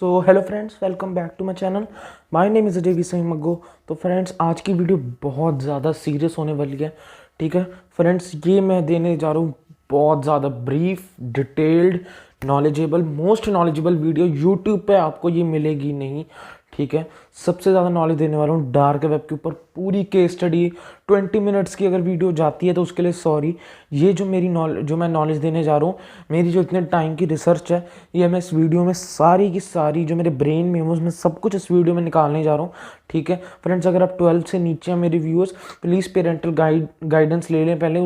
So hello friends, welcome back to my channel. My name is Ajay Singh Maggo. तो friends, आज की video बहुत ज़्यादा सीरियस होने वाली है। ठीक है फ्रेंड्स, ये मैं देने जा रहा हूँ बहुत ज़्यादा brief, detailed, knowledgeable, most knowledgeable video. YouTube पे आपको ये मिलेगी नहीं। ठीक है, सबसे ज़्यादा नॉलेज देने वाला हूँ डार्क वेब के ऊपर। पूरी केस स्टडी 20 मिनट्स की अगर वीडियो जाती है तो उसके लिए सॉरी। ये जो मेरी जो मैं नॉलेज देने जा रहा हूँ, मेरी जो इतने टाइम की रिसर्च है, ये मैं इस वीडियो में सारी की सारी जो मेरे ब्रेन में है उसमें सब कुछ इस वीडियो में निकालने जा रहा हूँ। ठीक है फ्रेंड्स, अगर आप 12 से नीचे हैं मेरे व्यूअर्स, प्लीज़ पेरेंटल गाइडेंस ले लें पहले।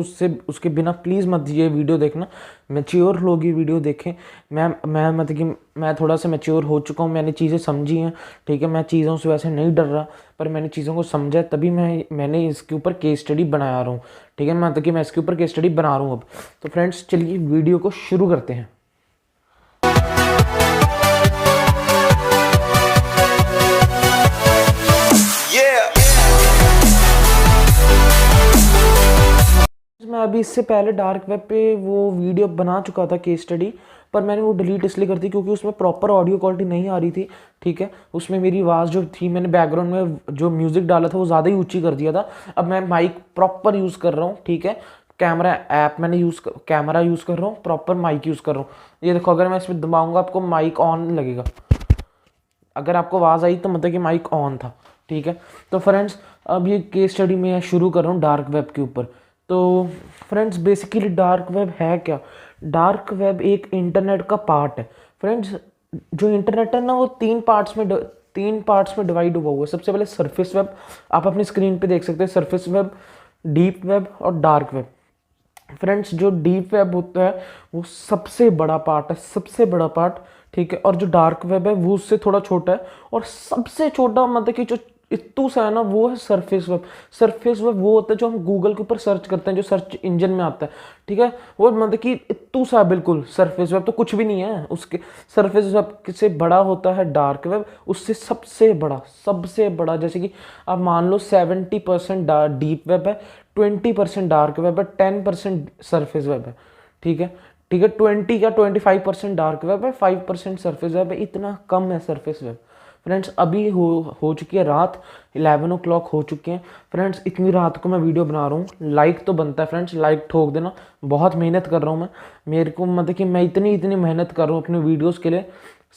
उसके बिना प्लीज़ मत ये वीडियो देखना। मैच्योर लोग ये वीडियो देखें। मैं मतलब कि मैं थोड़ा सा मैच्योर हो चुका हूँ, मैंने चीज़ें समझी हैं। ठीक है, मैं चीज़ों से वैसे नहीं डर रहा, पर मैंने चीज़ों को समझा, तभी मैंने इसके ऊपर केस स्टडी बना रहा हूँ। ठीक है, मतलब कि मैं इसके ऊपर केस स्टडी बना रहा हूँ अब। तो फ्रेंड्स, चलिए वीडियो को शुरू करते हैं। मैं अभी इससे पहले डार्क वेब पे वो वीडियो बना चुका था केस स्टडी, पर मैंने वो डिलीट इसलिए कर दी क्योंकि उसमें प्रॉपर ऑडियो क्वालिटी नहीं आ रही थी। ठीक है, उसमें मेरी आवाज़ जो थी, मैंने बैकग्राउंड में जो म्यूज़िक डाला था वो ज़्यादा ही ऊंची कर दिया था। अब मैं माइक प्रॉपर यूज़ कर रहा हूँ। ठीक है, कैमरा ऐप मैंने कैमरा यूज़ कर रहा हूँ, प्रॉपर माइक यूज़ कर रहा हूँ। ये देखो, अगर मैं इसमें दबाऊँगा आपको माइक ऑन लगेगा। अगर आपको आवाज़ आई तो मतलब कि माइक ऑन था। ठीक है, तो फ्रेंड्स, अब ये केस स्टडी मैं शुरू कर रहा हूँ डार्क वेब के ऊपर। तो फ्रेंड्स, बेसिकली डार्क वेब है क्या? डार्क वेब एक इंटरनेट का पार्ट है। फ्रेंड्स, जो इंटरनेट है ना, वो तीन पार्ट्स में डिवाइड हुआ हुआ है। सबसे पहले सरफेस वेब, आप अपनी स्क्रीन पे देख सकते हैं। सरफेस वेब, डीप वेब और डार्क वेब। फ्रेंड्स, जो डीप वेब होता है वो सबसे बड़ा पार्ट है, सबसे बड़ा पार्ट। ठीक है, और जो डार्क वेब है वो उससे थोड़ा छोटा है, और सबसे छोटा मतलब कि जो इतू सा है ना, वो है सरफेस वेब। सरफेस वेब वो होता है जो हम गूगल के ऊपर सर्च करते हैं, जो सर्च इंजन में आता है। ठीक है, वो मतलब कि इतू सा बिल्कुल। सरफेस वेब तो कुछ भी नहीं है उसके। सरफेस वेब से बड़ा होता है डार्क वेब, उससे सबसे बड़ा जैसे कि आप मान लो 70% डीप वेब है, 20% डार्क वेब है, 10% सरफेस वेब है। ठीक है, ठीक है, 20 या 25% डार्क वेब है, 5% सरफेस वेब है। इतना कम है सरफेस वेब। फ्रेंड्स, अभी हो चुकी है रात, 11 o'clock हो चुके हैं। फ्रेंड्स, इतनी रात को मैं वीडियो बना रहा हूँ, लाइक तो बनता है फ्रेंड्स, लाइक ठोक देना। बहुत मेहनत कर रहा हूँ मैं, मेरे को मतलब कि मैं इतनी मेहनत कर रहा हूँ अपने वीडियोज़ के लिए।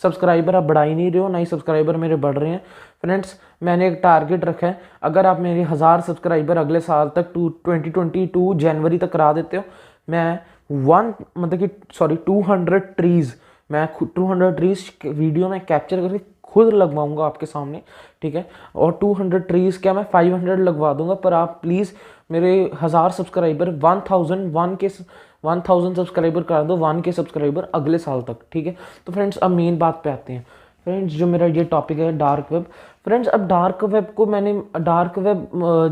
सब्सक्राइबर आप बढ़ा ही नहीं रहे हो, ना ही सब्सक्राइबर मेरे बढ़ रहे हैं। फ्रेंड्स, मैंने एक टारगेट रखा है, अगर आप मेरे 1000 सब्सक्राइबर अगले साल तक 2022 जनवरी तक करा देते हो, मैं 200 ट्रीज़, मैं 200 ट्रीज़ वीडियो में कैप्चर करके खुद लगवाऊंगा आपके सामने। ठीक है, और 200 ट्रीज़ क्या, मैं 500 लगवा दूंगा। पर आप प्लीज़ मेरे 1000 सब्सक्राइबर 1000 सब्सक्राइबर करा दो, 1K सब्सक्राइबर अगले साल तक। ठीक है, तो फ्रेंड्स, अब मेन बात पे आते हैं। फ्रेंड्स, जो मेरा ये टॉपिक है डार्क वेब। फ्रेंड्स, अब डार्क वेब को डार्क वेब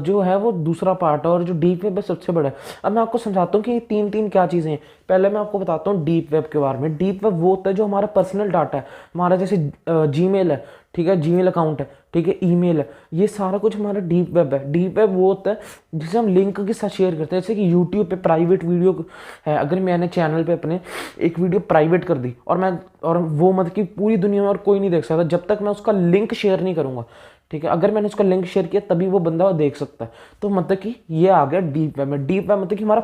जो है वो दूसरा पार्ट है, और जो डीप वेब है सबसे बड़ा है। अब मैं आपको समझाता हूँ कि तीन तीन क्या चीज़ें हैं। पहले मैं आपको बताता हूँ डीप वेब के बारे में। डीप वेब वो होता है जो हमारा पर्सनल डाटा है, हमारा जैसे जीमेल है। ठीक है, जीमेल अकाउंट है। ठीक है, ईमेल है, ये सारा कुछ हमारा डीप वेब है। डीप वेब वो होता है जिसे हम लिंक के साथ शेयर करते हैं। जैसे कि यूट्यूब पे प्राइवेट वीडियो है, अगर मैंने चैनल पे अपने एक वीडियो प्राइवेट कर दी, और वो मतलब कि पूरी दुनिया में और कोई नहीं देख सकता जब तक मैं उसका लिंक शेयर नहीं करूँगा। ठीक है, अगर मैंने उसका लिंक शेयर किया तभी वो बंदा देख सकता है। तो मतलब कि ये आ गया डीप वेब में। डीप वेब मतलब कि हमारा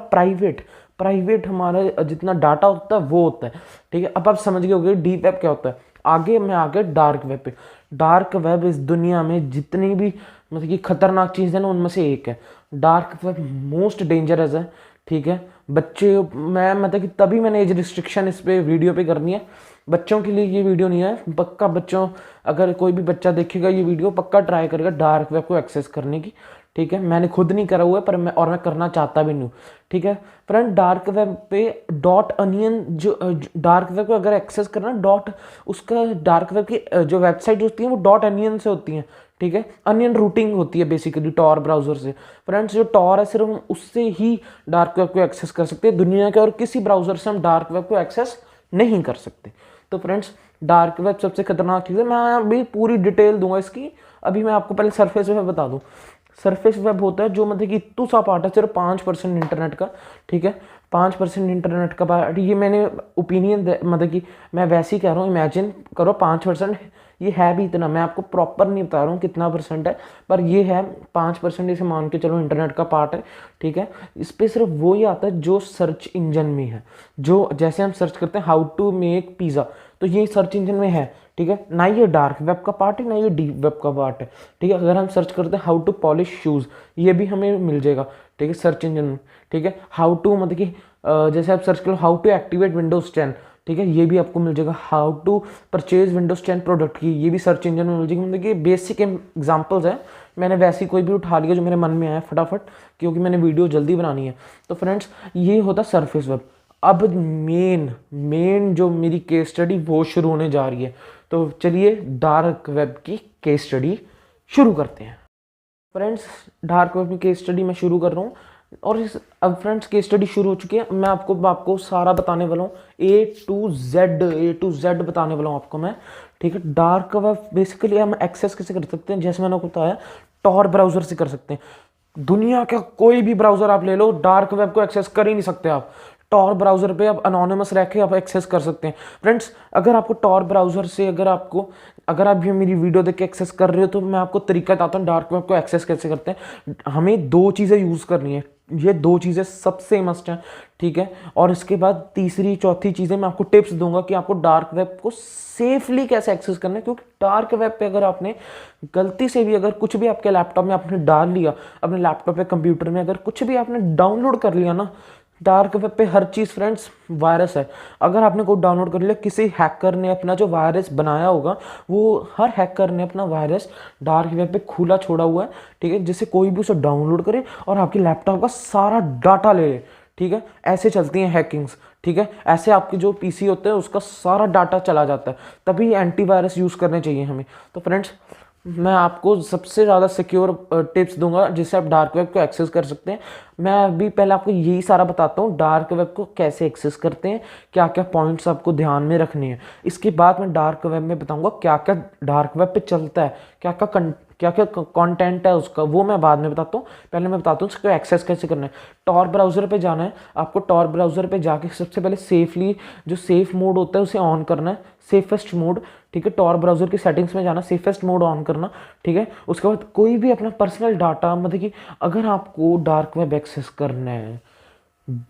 प्राइवेट हमारा जितना डाटा होता है वो होता है। ठीक है, अब आप समझ गए होंगे डीप वेब क्या होता है। आगे मैं आ गया डार्क वेब पे। डार्क वेब इस दुनिया में जितनी भी मतलब कि खतरनाक चीज़ है ना, उनमें से एक है। डार्क वेब मोस्ट डेंजरस है। ठीक है, बच्चे, मैं मतलब कि तभी मैंने एज रिस्ट्रिक्शन इस पे वीडियो पे करनी है। बच्चों के लिए ये वीडियो नहीं है, पक्का बच्चों, अगर कोई भी बच्चा देखेगा ये वीडियो पक्का ट्राई करेगा डार्क वेब को एक्सेस करने की। ठीक है, मैंने खुद नहीं करा हुआ है, पर मैं करना चाहता भी नहीं। ठीक है फ्रेंड, डार्क वेब पे डॉट अनियन, जो डार्क वेब को अगर एक्सेस करना उसका डार्क वेब की जो वेबसाइट होती है वो डॉट अनियन से होती है। ठीक है, अनियन रूटिंग होती है बेसिकली टॉर ब्राउजर से। फ्रेंड्स, जो टॉर है सिर्फ हम उससे ही डार्क वेब को एक्सेस कर सकते हैं, दुनिया के और किसी ब्राउजर से हम डार्क वेब को एक्सेस नहीं कर सकते। तो फ्रेंड्स, डार्क वेब सबसे खतरनाक चीज़ है। मैं अभी पूरी डिटेल दूंगा इसकी। अभी मैं आपको पहले सरफेस वेब बता दूं। सरफेस वेब होता है जो मतलब कि इतू सा पार्ट है, सिर्फ 5% इंटरनेट का। ठीक है, 5% इंटरनेट का पार्ट, ये मैंने ओपिनियन मतलब कि मैं वैसे ही कह रहा हूँ, इमेजिन करो 5%, ये है भी इतना, मैं आपको प्रॉपर नहीं बता रहा हूँ कितना परसेंट है, पर ये है 5%, इसे मान के चलो इंटरनेट का पार्ट है, ठीक है। इस पर सिर्फ वो ही आता है जो सर्च इंजन में है, जो जैसे हम सर्च करते हैं हाउ टू मेक पिज़्ज़ा, तो ये सर्च इंजन में है, ठीक है। ना ये डार्क वेब का पार्ट है, ना ये डीप वेब का पार्ट है, ठीक है। अगर हम सर्च करते हैं हाउ टू पॉलिश शूज़, ये भी हमें मिल जाएगा, ठीक है, सर्च इंजन में, ठीक है। हाउ टू मतलब कि जैसे आप सर्च करो हाउ टू एक्टिवेट विंडोज़ 10, ठीक है, ये भी आपको मिल जाएगा। How to purchase Windows 10 product key, ये भी सर्च इंजन में मिल जाएगी। मतलब कि बेसिक एग्जांपल्स हैं, मैंने वैसे कोई भी उठा लिया जो मेरे मन में आया फटाफट, क्योंकि मैंने वीडियो जल्दी बनानी है। तो फ्रेंड्स, ये होता सरफेस वेब। अब मेन जो मेरी केस स्टडी वो शुरू होने जा रही है, तो चलिए डार्क वेब की केस स्टडी शुरू करते हैं। फ्रेंड्स, डार्क वेब की केस स्टडी मैं शुरू कर रहा हूँ, और अब फ्रेंड्स केस स्टडी शुरू हो चुकी है। मैं आपको सारा बताने वाला हूँ, A to Z बताने वाला हूँ आपको मैं, ठीक है। डार्क वेब बेसिकली हम एक्सेस कैसे कर सकते हैं, जैसे मैंने आपको बताया टॉर ब्राउज़र से कर सकते हैं। दुनिया का कोई भी ब्राउज़र आप ले लो, डार्क वेब को एक्सेस कर ही नहीं सकते आप। टॉर ब्राउज़र पे आप अनोनिमस रह के आप एक्सेस कर सकते हैं। फ्रेंड्स, अगर आपको टॉर ब्राउज़र से अगर आप ये मेरी वीडियो देख के एक्सेस कर रहे हो, तो मैं आपको तरीका बताता हूँ डार्क वेब को एक्सेस कैसे करते हैं। हमें 2 चीज़ें यूज़ करनी है, ये 2 चीज़ें सबसे मस्ट हैं, ठीक है। और इसके बाद तीसरी चौथी चीज़ें मैं आपको टिप्स दूंगा कि आपको डार्क वेब को सेफली कैसे एक्सेस करना है। क्योंकि डार्क वेब पे अगर आपने गलती से भी अगर कुछ भी आपके लैपटॉप में आपने डाल लिया, अपने लैपटॉप या कंप्यूटर में अगर कुछ भी आपने डाउनलोड कर लिया ना, डार्क वेब पे हर चीज़ फ्रेंड्स वायरस है। अगर आपने कोड डाउनलोड कर लिया, किसी हैकर ने अपना जो वायरस बनाया होगा, वो हर हैकर ने अपना वायरस डार्क वेब पे खुला छोड़ा हुआ है, ठीक है, जिससे कोई भी उसे डाउनलोड करे और आपके लैपटॉप का सारा डाटा ले ले, ठीक है। ऐसे चलती हैं हैकिंग्स, ठीक है। ऐसे आपके जो पीसी होते हैं उसका सारा डाटा चला जाता है, तभी एंटीवायरस यूज़ करने चाहिए हमें। तो फ्रेंड्स, मैं आपको सबसे ज़्यादा सिक्योर टिप्स दूंगा जिससे आप डार्क वेब को एक्सेस कर सकते हैं। मैं अभी पहले आपको यही सारा बताता हूँ, डार्क वेब को कैसे एक्सेस करते हैं, क्या क्या पॉइंट्स आपको ध्यान में रखने हैं। इसके बाद मैं डार्क वेब में बताऊंगा क्या क्या डार्क वेब पे चलता है, क्या क्या कंटेंट है उसका, वो मैं बाद में बताता हूँ। पहले मैं बताता हूँ उसको एक्सेस कैसे करना है। टॉर ब्राउज़र पे जाना है आपको, टॉर ब्राउज़र पे जाके सबसे पहले सेफली जो सेफ मोड होता है उसे ऑन करना है, सेफेस्ट मोड, ठीक है। टॉर ब्राउज़र की सेटिंग्स में जाना, सेफेस्ट मोड ऑन करना, ठीक है। उसके बाद कोई भी अपना पर्सनल डाटा, मतलब कि अगर आपको डार्क वेब एक्सेस करना है,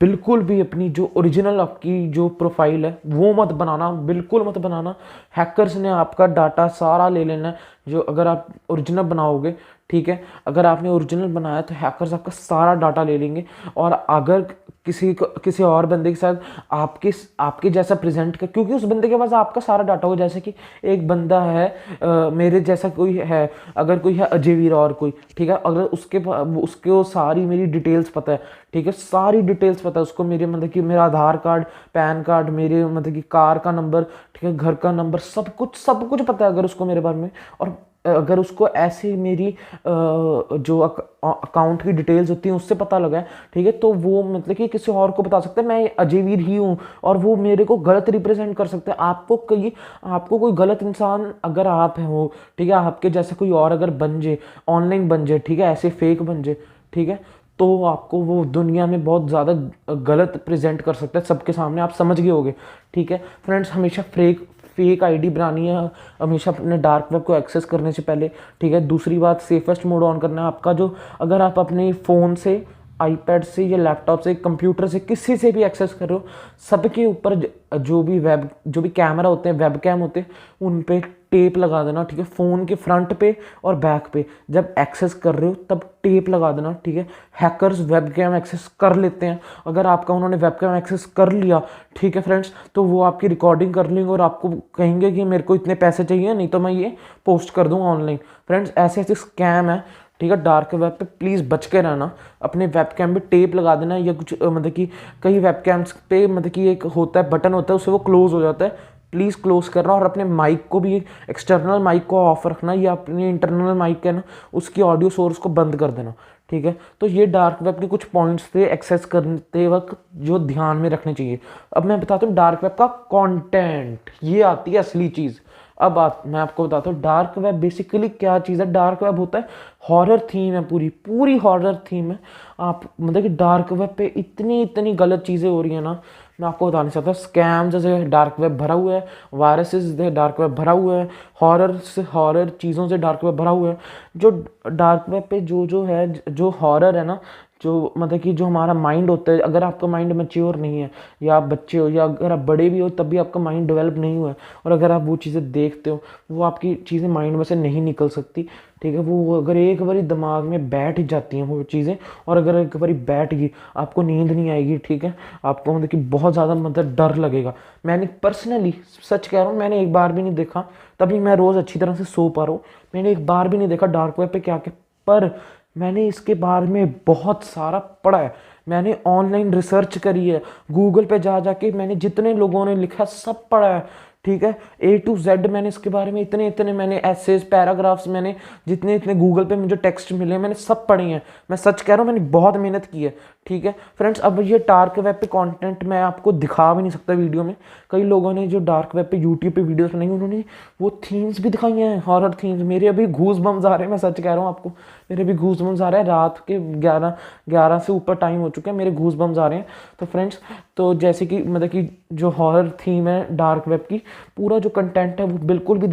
बिल्कुल भी अपनी जो ओरिजिनल आपकी जो प्रोफाइल है वो मत बनाना, बिल्कुल मत बनाना। हैकर्स ने आपका डाटा सारा ले लेना है, जो अगर आप ओरिजिनल बनाओगे, ठीक है, अगर आपने ओरिजिनल बनाया तो हैकर्स आपका सारा डाटा ले लेंगे। और अगर किसी और बंदे के साथ आपके जैसा प्रेजेंट कर, क्योंकि उस बंदे के पास आपका सारा डाटा हो, जैसे कि एक बंदा है मेरे जैसा कोई है, अगर कोई है अजय वीर और कोई, ठीक है, अगर उसके सारी मेरी डिटेल्स पता है, ठीक है, सारी डिटेल्स पता है उसको, मेरे मतलब कि मेरा आधार कार्ड, पैन कार्ड, मेरे मतलब कि कार का नंबर, ठीक है, घर का नंबर, सब कुछ पता है अगर उसको मेरे बारे में। और अगर उसको ऐसे मेरी जो अकाउंट की डिटेल्स होती हैं उससे पता लगा है, ठीक है, तो वो मतलब कि किसी और को बता सकता है मैं अजय वीर ही हूँ, और वो मेरे को गलत रिप्रेजेंट कर सकते हैं। आपको कोई गलत इंसान अगर आप हो, ठीक है, आपके जैसे कोई और अगर बन जाए, ऑनलाइन बन जाए, ठीक है, ऐसे फेक बन जाए, ठीक है, तो आपको वो दुनिया में बहुत ज़्यादा गलत प्रेजेंट कर सकता है सबके सामने, आप समझ गए होगे, ठीक है। फ्रेंड्स, हमेशा फेक आईडी बनानी है हमेशा अपने डार्क वेब को एक्सेस करने से पहले, ठीक है। दूसरी बात, सेफेस्ट मोड ऑन करना है आपका। जो अगर आप अपने फ़ोन से, आईपैड से या लैपटॉप से, कंप्यूटर से, किसी से भी एक्सेस कर रहे हो, सबके ऊपर जो भी कैमरा होते हैं, वेब कैम होते हैं, उन पे टेप लगा देना, ठीक है। फ़ोन के फ्रंट पे और बैक पे जब एक्सेस कर रहे हो तब टेप लगा देना, ठीक है। हैकर्स वेब कैम एक्सेस कर लेते हैं, अगर आपका उन्होंने वेब कैम एक्सेस कर लिया, ठीक है फ्रेंड्स, तो वो आपकी रिकॉर्डिंग कर लेंगे और आपको कहेंगे कि मेरे को इतने पैसे चाहिए, नहीं तो मैं ये पोस्ट कर दूँगा ऑनलाइन। फ्रेंड्स, ऐसे ऐसे स्कैम है, ठीक है। डार्क वेब पे प्लीज़ बच के रहना। अपने वेब कैम पे टेप लगा देना, या कुछ मतलब कि कई वेब कैम्स पे मतलब कि एक होता है बटन होता है, उससे वो क्लोज हो जाता है, प्लीज़ क्लोज करना। और अपने माइक को भी, एक्सटर्नल माइक को ऑफ रखना, या अपनी इंटरनल माइक है ना उसकी ऑडियो सोर्स को बंद कर देना, ठीक है। तो ये डार्क वेब के कुछ पॉइंट्स थे एक्सेस करते वक्त जो ध्यान में रखने चाहिए। अब मैं बताता हूँ डार्क वेब का कंटेंट, ये आती है असली चीज़। मैं आपको बताता हूँ डार्क वेब बेसिकली क्या चीज़ है। डार्क वेब होता है हॉरर थीम है, पूरी पूरी हॉरर थीम है। आप मतलब कि डार्क वेब पे इतनी इतनी गलत चीज़ें हो रही है ना, मैं आपको बता नहीं सकता। स्कैम जैसे डार्क वेब भरा हुआ है, वायरसेस से डार्क वेब भरा हुआ है, हॉरर चीज़ों से डार्क वेब भरा हुआ है। जो डार्क वेब पे जो है, जो हॉरर है ना, जो मतलब कि जो हमारा माइंड होता है, अगर आपका माइंड मैच्योर नहीं है, या आप बच्चे हो या अगर आप बड़े भी हो तब भी आपका माइंड डेवलप नहीं हुआ है, और अगर आप वो चीज़ें देखते हो, वो आपकी चीज़ें माइंड में से नहीं निकल सकती, ठीक है। वो अगर एक बारी दिमाग में बैठ जाती हैं वो चीज़ें, और अगर एक बारी बैठ गई आपको नींद नहीं आएगी, ठीक है। आपको मतलब कि बहुत ज़्यादा मतलब डर लगेगा। मैंने पर्सनली सच कह रहा हूँ, मैंने एक बार भी नहीं देखा, तभी मैं रोज़ अच्छी तरह से सो पा रहा हूँ। मैंने एक बार भी नहीं देखा डार्क वेब पे क्या क्या, पर मैंने इसके बारे में बहुत सारा पढ़ा है। मैंने ऑनलाइन रिसर्च करी है, गूगल पे जा जाके मैंने जितने लोगों ने लिखा सब पढ़ा है, ठीक है। A to Z मैंने इसके बारे में इतने इतने मैंने एसेज पैराग्राफ्स, मैंने जितने इतने गूगल पे मुझे टेक्स्ट मिले मैंने सब पढ़े हैं। मैं सच कह रहा हूँ, मैंने बहुत मेहनत की है, ठीक है फ्रेंड्स। अब ये डार्क वेब पे कंटेंट मैं आपको दिखा भी नहीं सकता वीडियो में। कई लोगों ने जो डार्क वेब पे यूट्यूब पे वीडियोस बनाई, उन्होंने वो थीम्स भी दिखाई हैं, हॉरर थीम्स। मेरे अभी घूस बम्स आ रहे हैं, मैं सच कह रहा हूँ आपको, मेरे भी घूस बम्स आ रहे हैं। रात के 11 से ऊपर टाइम हो चुका है, मेरे घूस बम्स आ रहे हैं। तो फ्रेंड्स, तो जैसे कि मतलब कि जो हॉरर थीम है डार्क वेब की, पूरा जो कंटेंट है वो बिल्कुल नहीं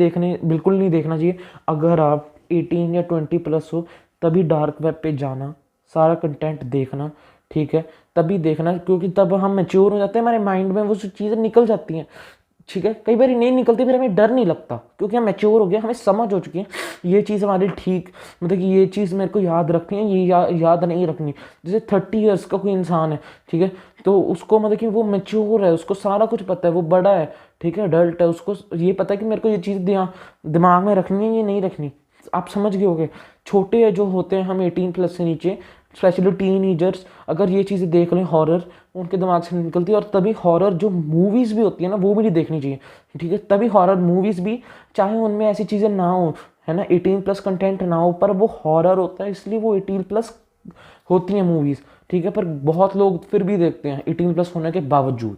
देखना चाहिए। अगर आप 18 या 20 प्लस हो तभी डार्क वेब पे जाना, सारा कंटेंट देखना, ठीक है, तभी देखना, क्योंकि तब हम मैच्योर हो जाते हैं, हमारे माइंड में वो चीज़ें निकल जाती हैं, ठीक है। कई बार नहीं निकलती, फिर हमें डर नहीं लगता, क्योंकि हम मैच्योर हो गए, हमें समझ हो चुकी है ये चीज़ हमारी ठीक, मतलब कि ये चीज़ मेरे को याद रखनी है, ये याद नहीं रखनी। जैसे 30 ईयर्स का कोई इंसान है, ठीक है, तो उसको मतलब कि वो मैच्योर है, उसको सारा कुछ पता है, वो बड़ा है, ठीक है, अडल्ट है, उसको ये पता है कि मेरे को ये चीज़ दिमाग में रखनी है, ये नहीं रखनी। आप समझ गए होगे। छोटे जो होते हैं, हम 18 प्लस से नीचे, स्पेशली टीनएजर्स, अगर ये चीज़ें देख लें हॉरर, उनके दिमाग से निकलती है। और तभी हॉरर जो मूवीज़ भी होती है ना, वो भी नहीं देखनी चाहिए, ठीक है। तभी हॉरर मूवीज़ भी, चाहे उनमें ऐसी चीज़ें ना हो, है ना, 18 प्लस कंटेंट ना हो, पर वो हॉरर होता है इसलिए वो 18 प्लस होती हैं मूवीज़, ठीक है। पर बहुत लोग फिर भी देखते हैं 18 प्लस होने के बावजूद।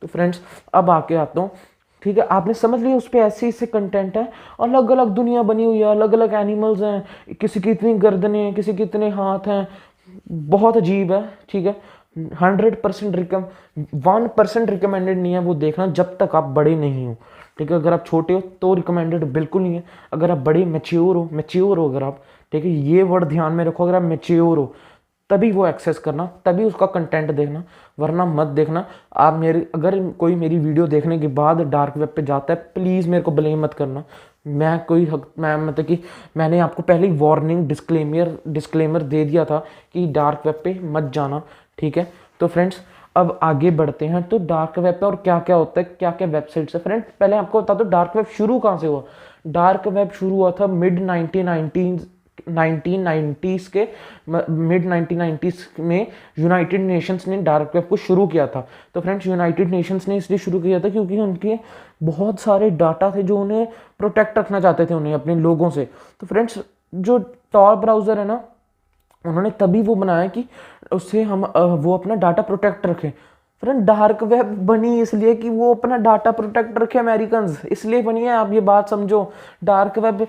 तो फ्रेंड्स, अब आके आता हूँ, ठीक है, आपने समझ लिया उस पर ऐसे ऐसे कंटेंट है, अलग अलग दुनिया बनी हुई है, अलग अलग एनिमल्स हैं, किसी की इतनी गर्दनें हैं, किसी के इतने हाथ हैं, बहुत अजीब है, ठीक है। 1% रिकमेंडेड नहीं है वो देखना जब तक आप बड़े नहीं हो, ठीक है। अगर आप छोटे हो तो रिकमेंडेड बिल्कुल नहीं है। अगर आप बड़े मैच्योर हो अगर आप, ठीक है, ये वर्ड ध्यान में रखो, अगर आप मैच्योर हो तभी वो एक्सेस करना, तभी उसका कंटेंट देखना, वरना मत देखना। आप अगर कोई मेरी वीडियो देखने के बाद डार्क वेब पे जाता है, प्लीज़ मेरे को ब्लेम मत करना। मैं मतलब कि मैंने आपको पहले ही वार्निंग डिस्क्लेमर दे दिया था कि डार्क वेब पे मत जाना, ठीक है। तो फ्रेंड्स, अब आगे बढ़ते हैं। तो डार्क वेब पे और क्या क्या होता है, क्या क्या वेबसाइट्स है। फ्रेंड, पहले आपको बता दो डार्क वेब शुरू कहाँ से हुआ। डार्क वेब शुरू हुआ था मिड 1990s के, मिड 1990s में यूनाइटेड नेशंस ने डार्क वेब को शुरू किया था। तो फ्रेंड्स, यूनाइटेड नेशंस ने इसलिए शुरू किया था क्योंकि उनके बहुत सारे डाटा थे जो उन्हें प्रोटेक्ट रखना चाहते थे, उन्हें अपने लोगों से। तो फ्रेंड्स, जो टॉर ब्राउज़र है ना, उन्होंने तभी वो बनाया कि उससे हम वो अपना डाटा प्रोटेक्ट रखें। फ्रेंड, डार्क वेब बनी इसलिए कि वो अपना डाटा प्रोटेक्ट रखे, अमेरिकन्स, इसलिए बनी है। आप ये बात समझो। डार्क वेब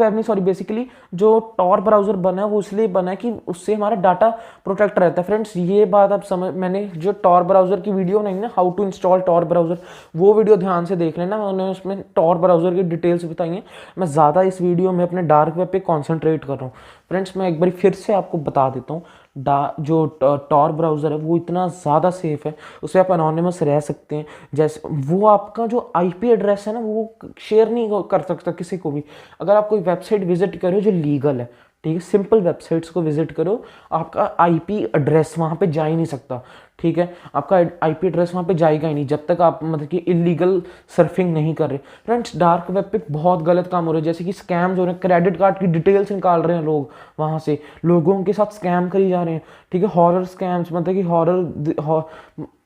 नहीं, सॉरी, बेसिकली जो टॉर ब्राउज़र बना है वो इसलिए बना है कि उससे हमारा डाटा प्रोटेक्ट रहता है। फ्रेंड्स, ये बात आप समझ, मैंने जो टॉर ब्राउज़र की वीडियो बनाई ना, how to install Tor browser, वो वीडियो ध्यान से देख लेना, मैंने उसमें टॉर ब्राउज़र की डिटेल्स बताई हैं। मैं ज़्यादा इस वीडियो में अपने डार्क वेब पे कॉन्सेंट्रेट कर रहा हूँ। फ्रेंड्स, मैं एक बार फिर से आपको बता देता हूँ, जो टॉर ब्राउज़र है वो इतना ज़्यादा सेफ है, उससे आप अनोनिमस रह सकते हैं। जैसे वो आपका जो आईपी एड्रेस है ना, वो शेयर नहीं कर सकता किसी को भी। अगर आप कोई वेबसाइट विजिट करो जो लीगल है, ठीक है, सिंपल वेबसाइट्स को विजिट करो, आपका आईपी एड्रेस वहाँ पे जा ही नहीं सकता, ठीक है। आपका आईपी एड्रेस वहाँ पे जाएगा ही नहीं जब तक आप मतलब कि इलीगल सर्फिंग नहीं कर रहे। फ्रेंड्स, डार्क वेब पे बहुत गलत काम हो रहे हैं, जैसे कि स्कैम्स हो रहे हैं, क्रेडिट कार्ड की डिटेल्स निकाल रहे हैं लोग, वहाँ से लोगों के साथ स्कैम करी जा रहे हैं, ठीक है। हॉरर स्कैम्स, मतलब कि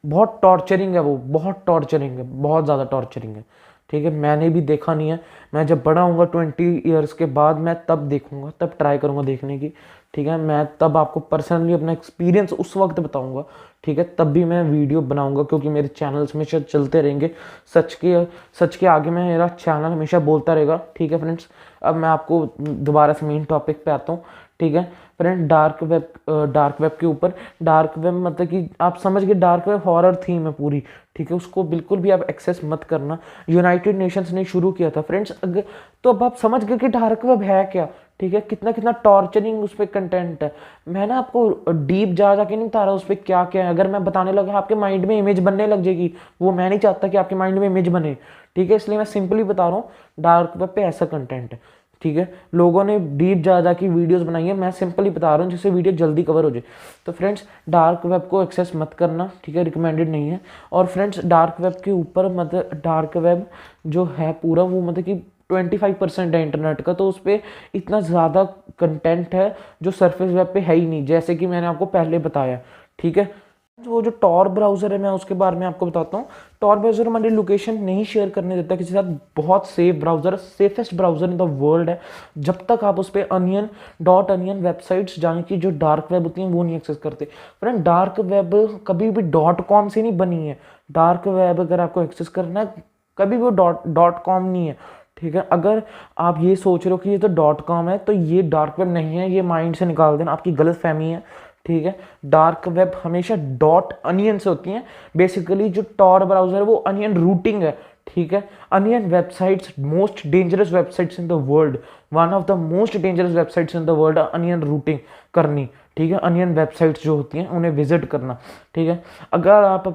बहुत टॉर्चरिंग है, वो बहुत टॉर्चरिंग है, बहुत ज़्यादा टॉर्चरिंग है, ठीक है। मैंने भी देखा नहीं है, मैं जब बड़ा हूँगा 20 ईयर्स के बाद मैं तब देखूँगा, तब ट्राई करूँगा देखने की, ठीक है। मैं तब आपको पर्सनली अपना एक्सपीरियंस उस वक्त बताऊंगा, ठीक है, तब भी मैं वीडियो बनाऊंगा, क्योंकि मेरे चैनल्स हमेशा चलते रहेंगे। सच के आगे मैं मेरा चैनल हमेशा बोलता रहेगा, ठीक है फ्रेंड्स। अब मैं आपको दोबारा से मेन टॉपिक पे आता हूँ, ठीक है फ्रेंड। डार्क वेब के ऊपर, डार्क वेब मतलब कि आप समझ गए, डार्क वेब हॉरर थीम है पूरी, ठीक है। उसको बिल्कुल भी आप एक्सेस मत करना। यूनाइटेड नेशंस ने शुरू किया था फ्रेंड्स। अगर तो अब आप समझ गए कि डार्क वेब है क्या, ठीक है। कितना कितना टॉर्चरिंग उस पर कंटेंट है। मैं ना आपको डीप जा जाके नहीं बता रहा उस पर क्या क्या है। अगर मैं बताने लगा आपके माइंड में इमेज बनने लग जाएगी, वो मैं नहीं चाहता कि आपके माइंड में इमेज बने, ठीक है। इसलिए मैं सिंपली बता रहा हूँ डार्क वेब पे ऐसा कंटेंट है, ठीक है। लोगों ने डीप जा की वीडियोस बनाई है, मैं सिंपली बता रहा हूँ जिससे वीडियो जल्दी कवर हो जाए। तो फ्रेंड्स डार्क वेब को एक्सेस मत करना, ठीक है, रिकमेंडेड नहीं है। और फ्रेंड्स डार्क वेब के ऊपर मतलब डार्क वेब जो है पूरा वो मतलब कि 25% है इंटरनेट का, तो उस पर इतना ज़्यादा कंटेंट है जो सरफेस वेब पे है ही नहीं, जैसे कि मैंने आपको पहले बताया, ठीक है। वो जो टॉर ब्राउज़र है मैं उसके बारे में आपको बताता हूँ। टॉर ब्राउज़र हमारी लोकेशन नहीं शेयर करने देता किसी के साथ। बहुत safe browser, safest browser in the world है। जब तक आप उस पर onion वेबसाइट्स जाने की जो डार्क वेब होती हैं वो नहीं एक्सेस करते। फ्रेंड डार्क वेब कभी भी .com से नहीं बनी है। डार्क वेब अगर आपको एक्सेस करना है कभी भी .com नहीं है, ठीक है। अगर आप ये सोच रहे हो कि ये तो .com है, तो ये डार्क वेब नहीं है, ये माइंड से निकाल देना, आपकी गलत फहमी है, ठीक है। डार्क वेब हमेशा .onion से होती हैं। बेसिकली जो टॉर ब्राउज़र है वो अनियन रूटिंग है, ठीक है। Onion websites most dangerous websites in the world, one of the most dangerous websites in the world, onion routing करनी, ठीक है। अनियन वेबसाइट्स जो होती हैं उन्हें विजिट करना, ठीक है। अगर आप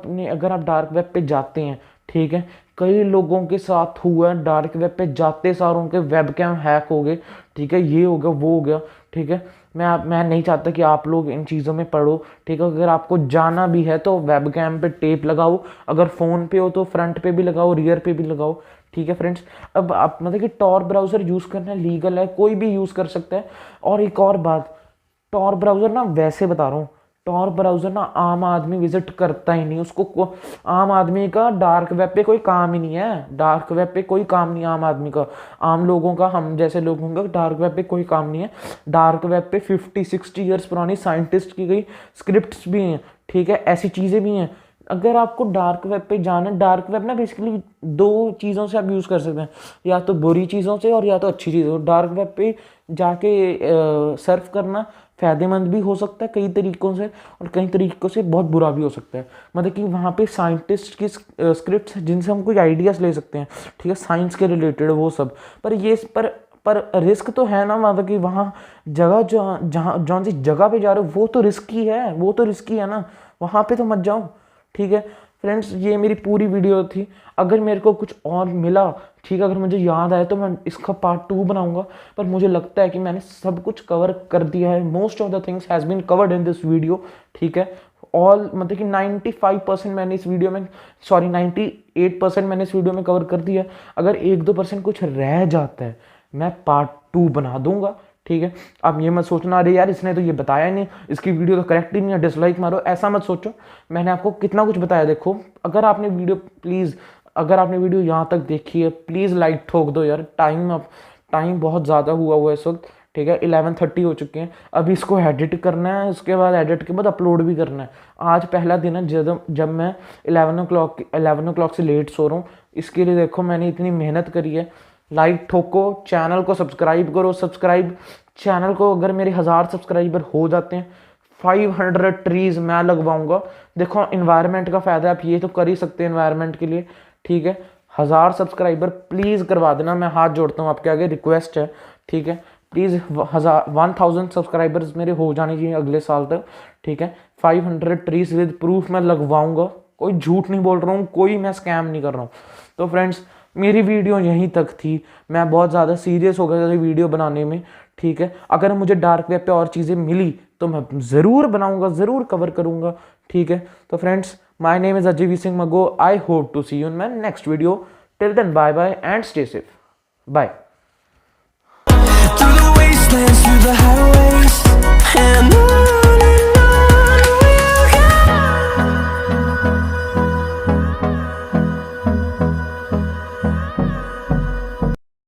डार्क वेब पे जाते हैं, ठीक है, कई लोगों के साथ हुआ है, डार्क वेब पे जाते सारों के वेब कैम हैक हो गए, ठीक है, ये हो गया वो हो गया, ठीक है। मैं नहीं चाहता कि आप लोग इन चीज़ों में पढ़ो, ठीक है। अगर आपको जाना भी है तो वेब कैम पे टेप लगाओ, अगर फ़ोन पे हो तो फ्रंट पे भी लगाओ, रियर पे भी लगाओ, ठीक है फ्रेंड्स। अब आप मतलब कि टॉर ब्राउज़र यूज़ करना लीगल है, कोई भी यूज़ कर सकता है। और एक और बात, टॉर ब्राउज़र ना वैसे बता रहा हूँ, टॉर ब्राउज़र ना आम आदमी विजिट करता ही नहीं, उसको आम आदमी का डार्क वेब पे कोई काम ही नहीं है। डार्क वेब पे कोई काम नहीं है आम आदमी का, आम लोगों का, हम जैसे लोगों का डार्क वेब पे कोई काम नहीं है। डार्क वेब पे 50-60 ईयर्स पुरानी साइंटिस्ट की गई स्क्रिप्ट्स भी हैं, ठीक है, ऐसी चीज़ें भी हैं। अगर आपको डार्क वेब पे जाना, डार्क वेब ना बेसिकली दो चीज़ों से आप यूज़ कर सकते हैं, या तो बुरी चीज़ों से और या तो अच्छी चीज़ों। डार्क वेब पे जाके सर्फ करना फ़ायदेमंद भी हो सकता है कई तरीक़ों से, और कई तरीक़ों से बहुत बुरा भी हो सकता है। मतलब कि वहाँ पे साइंटिस्ट की स्क्रिप्ट्स हैं जिनसे हम कोई आइडियाज़ ले सकते हैं, ठीक है, साइंस के रिलेटेड वो सब। पर रिस्क तो है ना, मतलब कि वहाँ जगह जौन सी जगह पे जा रहे हो वो तो रिस्की है ना, वहाँ पे तो मत जाओ, ठीक है फ्रेंड्स। ये मेरी पूरी वीडियो थी। अगर मेरे को कुछ और मिला, ठीक है, अगर मुझे याद आए तो मैं इसका पार्ट 2 बनाऊंगा, पर मुझे लगता है कि मैंने सब कुछ कवर कर दिया है। Most of the things has been covered in this video, ठीक है। ऑल मतलब कि 95% मैंने इस वीडियो में, सॉरी 98% मैंने इस वीडियो में कवर कर दिया है। अगर 1-2% कुछ रह जाता है मैं पार्ट 2 बना दूंगा, ठीक है। आप ये मत सोचना अरे यार इसने तो ये बताया नहीं, इसकी वीडियो तो करेक्ट ही नहीं है, डिसलाइक मारो, ऐसा मत सोचो। मैंने आपको कितना कुछ बताया। देखो अगर आपने वीडियो यहाँ तक देखी है, प्लीज़ लाइक ठोक दो यार। टाइम बहुत ज़्यादा हुआ है इस वक्त, ठीक है, 11:30 हो चुके हैं। अभी इसको एडिट करना है, उसके बाद एडिट के बाद अपलोड भी करना है। आज पहला दिन है जब मैं 11 o'clock से लेट सो रहा हूँ। इसके लिए देखो मैंने इतनी मेहनत करी है। लाइक ठोको, चैनल को सब्सक्राइब करो, चैनल को अगर मेरे 1000 सब्सक्राइबर हो जाते हैं 500 ट्रीज मैं लगवाऊंगा। देखो इन्वायरमेंट का फ़ायदा, आप ये तो कर ही सकते हैं इन्वायरमेंट के लिए, ठीक है। 1000 सब्सक्राइबर प्लीज़ करवा देना, मैं हाथ जोड़ता हूँ आपके आगे, रिक्वेस्ट है, ठीक है। प्लीज़ 1000 सब्सक्राइबर्स मेरे हो जाने चाहिए अगले साल तक, ठीक है। 500 ट्रीज विद प्रूफ मैं लगवाऊंगा, कोई झूठ नहीं बोल रहा हूँ, कोई मैं स्कैम नहीं कर रहा हूँ। तो फ्रेंड्स मेरी वीडियो यहीं तक थी। मैं बहुत ज़्यादा सीरियस हो गया था वीडियो बनाने में, ठीक है। अगर मुझे डार्क वेब पे और चीज़ें मिली तो मैं ज़रूर बनाऊंगा, ज़रूर कवर करूंगा, ठीक है। तो friends my name is Ajay Singh Maggo. I hope to see you in my next video. Till then bye bye and stay safe. Bye. Through the wastelands, through the highways, and on